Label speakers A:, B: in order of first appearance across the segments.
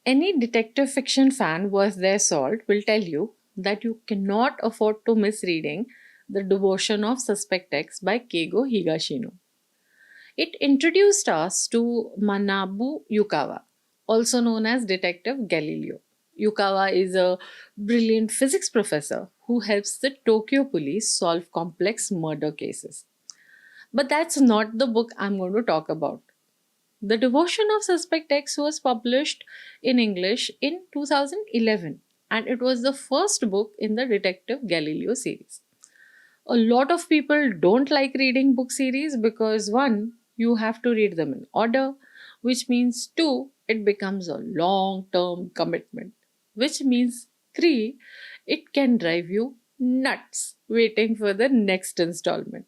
A: Any detective fiction fan worth their salt will tell you that you cannot afford to miss reading The Devotion of Suspect X by Keigo Higashino. It introduced us to Manabu Yukawa, also known as Detective Galileo. Yukawa is a brilliant physics professor who helps the Tokyo police solve complex murder cases. But that's not the book I'm going to talk about. The Devotion of Suspect X was published in English in 2011, and it was the first book in the Detective Galileo series. A lot of people don't like reading book series because one, you have to read them in order, which means two, it becomes a long term commitment, which means three, it can drive you nuts waiting for the next installment.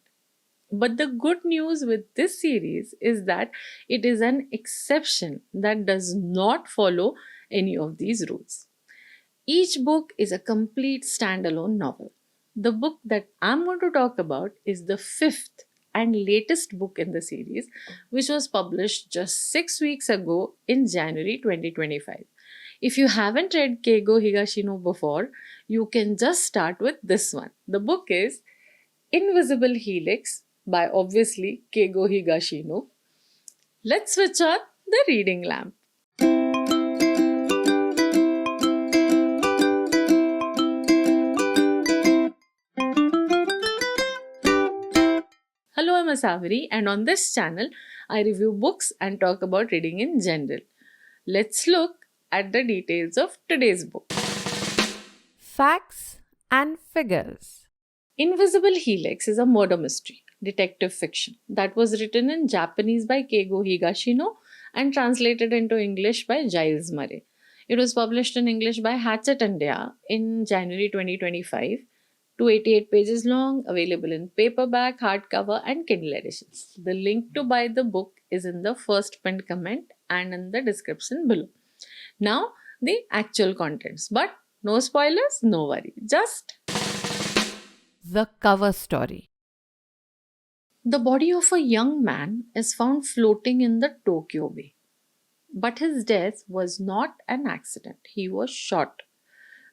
A: But the good news with this series is that it is an exception that does not follow any of these rules. Each book is a complete standalone novel. The book that I'm going to talk about is the fifth and latest book in the series, which was published just 6 weeks ago in January 2025. If you haven't read Keigo Higashino before, you can just start with this one. The book is Invisible Helix by obviously Keigo Higashino. Let's switch on the reading lamp. Hello, I'm Asavri, and on this channel, I review books and talk about reading in general. Let's look at the details of today's book.
B: Facts and figures.
A: Invisible Helix is a murder mystery, detective fiction that was written in Japanese by Keigo Higashino and translated into English by Giles Murray. It was published in English by Hatchet India in January 2025. 288 pages long, available in paperback, hardcover, and Kindle editions. The link to buy the book is in the first pinned comment and in the description below. Now, the actual contents. But no spoilers, no worry. Just
B: The cover story.
A: the body of a young man is found floating in the Tokyo Bay. But his death was not an accident. He was shot.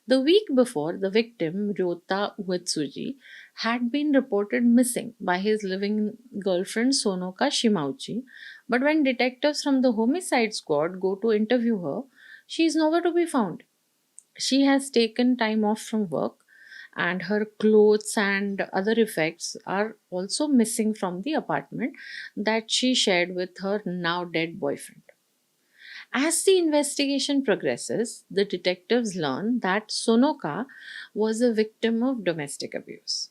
A: The week before, the victim, Ryota Uetsuji, had been reported missing by his living girlfriend Sonoka Shimauchi, but when detectives from the homicide squad go to interview her, she is nowhere to be found. She has taken time off from work, and her clothes and other effects are also missing from the apartment that she shared with her now dead boyfriend. As the investigation progresses, the detectives learn that Sonoka was a victim of domestic abuse,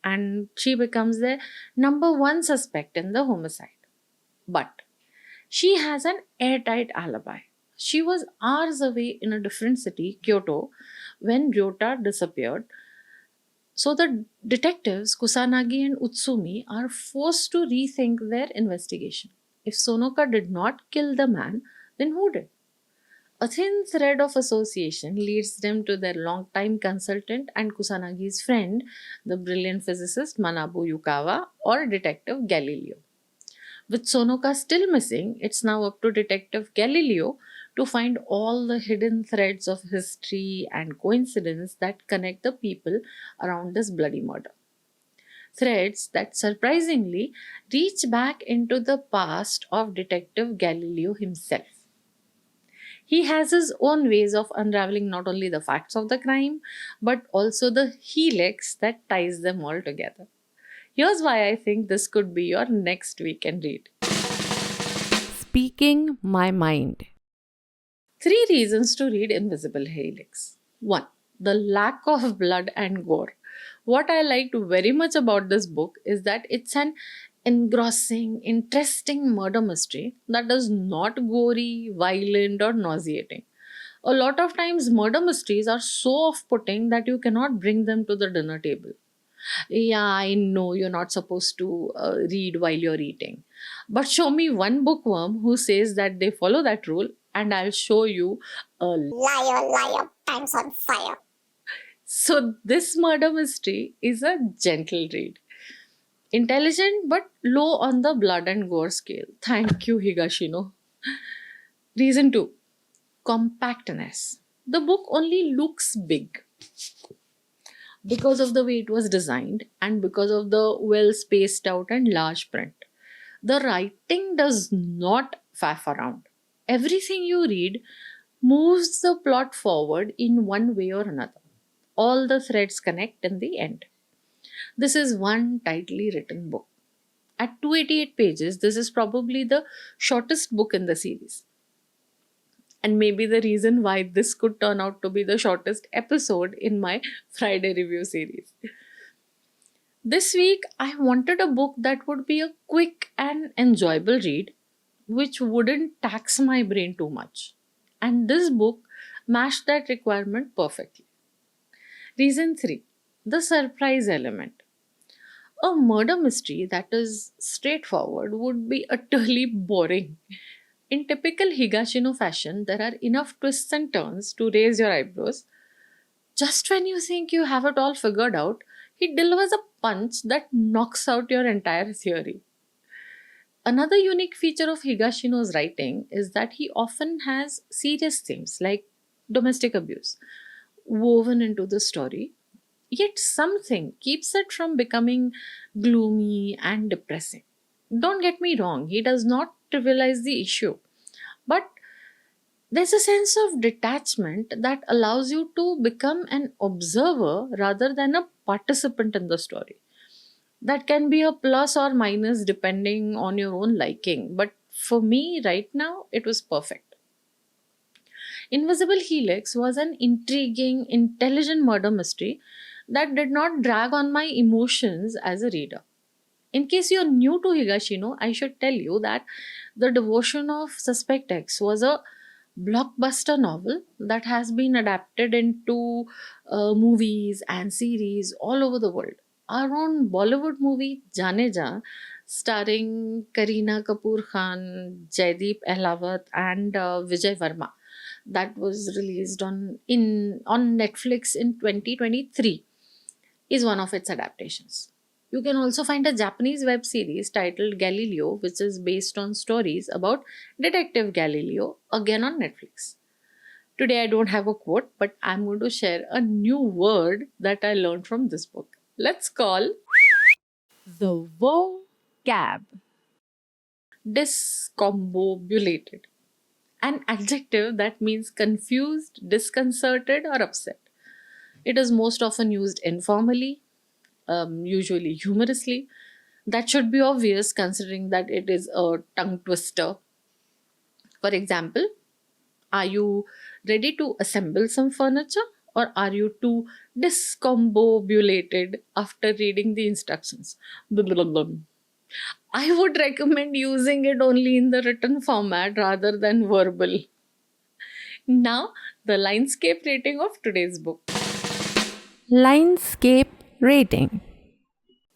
A: and she becomes the number one suspect in the homicide. But she has an airtight alibi. She was hours away in a different city, Kyoto, when Ryota disappeared. So the detectives, Kusanagi and Utsumi, are forced to rethink their investigation. If Sonoka did not kill the man, then who did? A thin thread of association leads them to their longtime consultant and Kusanagi's friend, the brilliant physicist Manabu Yukawa or Detective Galileo. With Sonoka still missing, it's now up to Detective Galileo to find all the hidden threads of history and coincidence that connect the people around this bloody murder. Threads that surprisingly reach back into the past of Detective Galileo himself. He has his own ways of unraveling not only the facts of the crime, but also the helix that ties them all together. Here's why I think this could be your next weekend read.
B: Speaking my mind.
A: 3 reasons to read Invisible Helix. 1. The lack of blood and gore. What I liked very much about this book is that it's an engrossing, interesting murder mystery that is not gory, violent, or nauseating. A lot of times, murder mysteries are so off putting that you cannot bring them to the dinner table. Yeah, I know you're not supposed to read while you're eating. But show me one bookworm who says that they follow that rule, and I'll show you a
C: Liar, liar, pants on fire.
A: So, this murder mystery is a gentle read. Intelligent but low on the blood and gore scale. Thank you, Higashino. Reason 2. compactness. The book only looks big because of the way it was designed and because of the well spaced out and large print. The writing does not faff around. Everything you read moves the plot forward in one way or another. All the threads connect in the end. This is one tightly written book. At 288 pages, this is probably the shortest book in the series. And maybe the reason why this could turn out to be the shortest episode in my Friday review series. This week, I wanted a book that would be a quick and enjoyable read, which wouldn't tax my brain too much. And this book matched that requirement perfectly. Reason 3, the surprise element. A murder mystery that is straightforward would be utterly boring. In typical Higashino fashion, there are enough twists and turns to raise your eyebrows. Just when you think you have it all figured out, he delivers a punch that knocks out your entire theory. Another unique feature of Higashino's writing is that he often has serious themes like domestic abuse woven into the story, yet something keeps it from becoming gloomy and depressing. Don't get me wrong, he does not trivialize the issue, but there's a sense of detachment that allows you to become an observer rather than a participant in the story. That can be a plus or minus depending on your own liking, but for me right now, it was perfect. Invisible Helix was an intriguing, intelligent murder mystery that did not drag on my emotions as a reader. In case you're new to Higashino, I should tell you that The Devotion of Suspect X was a blockbuster novel that has been adapted into movies and series all over the world. Our own Bollywood movie Jane Ja, starring Kareena Kapoor Khan, Jaideep Ahlawat, and Vijay Verma, that was released on Netflix in 2023, is one of its adaptations. You can also find a Japanese web series titled Galileo, which is based on stories about Detective Galileo, again on Netflix. Today, I don't have a quote, but I'm going to share a new word that I learned from this book. Let's call
B: The vocab.
A: discombobulated, an adjective that means confused, disconcerted, or upset. It is most often used informally, usually humorously. That should be obvious considering that it is a tongue twister. For example, are you ready to assemble some furniture, or are you too discombobulated after reading the instructions? Blah, blah, blah. I would recommend using it only in the written format rather than verbal. Now, the LINEDSCAPE rating of today's book.
B: LINEDSCAPE Rating.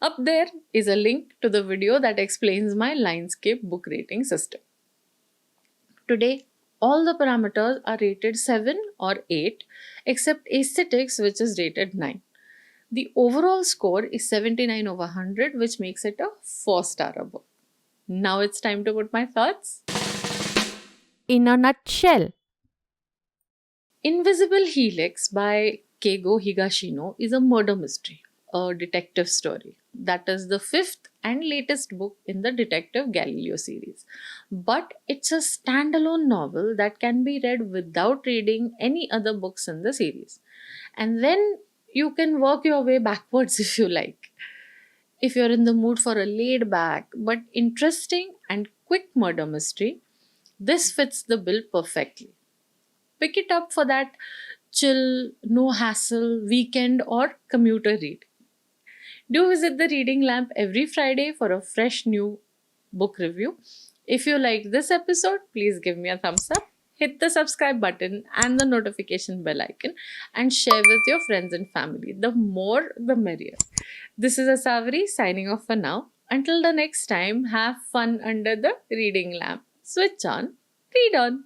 A: Up there is a link to the video that explains my LINESCAPE book rating system. Today, all the parameters are rated 7 or 8 except aesthetics, which is rated 9. The overall score is 79 over 100, which makes it a 4-star book. Now it's time to put my thoughts.
B: In a nutshell.
A: Invisible Helix by Keigo Higashino is a murder mystery, a detective story. That is the fifth and latest book in the Detective Galileo series. But it's a standalone novel that can be read without reading any other books in the series. And then you can work your way backwards if you like. If you're in the mood for a laid back but interesting and quick murder mystery, this fits the bill perfectly. Pick it up for that chill, no hassle weekend or commuter read. Do visit the Reading Lamp every Friday for a fresh new book review. If you liked this episode, please give me a thumbs up, hit the subscribe button and the notification bell icon, and share with your friends and family. The more, the merrier. This is Asavari signing off for now. Until the next time, have fun under the reading lamp. Switch on, read on.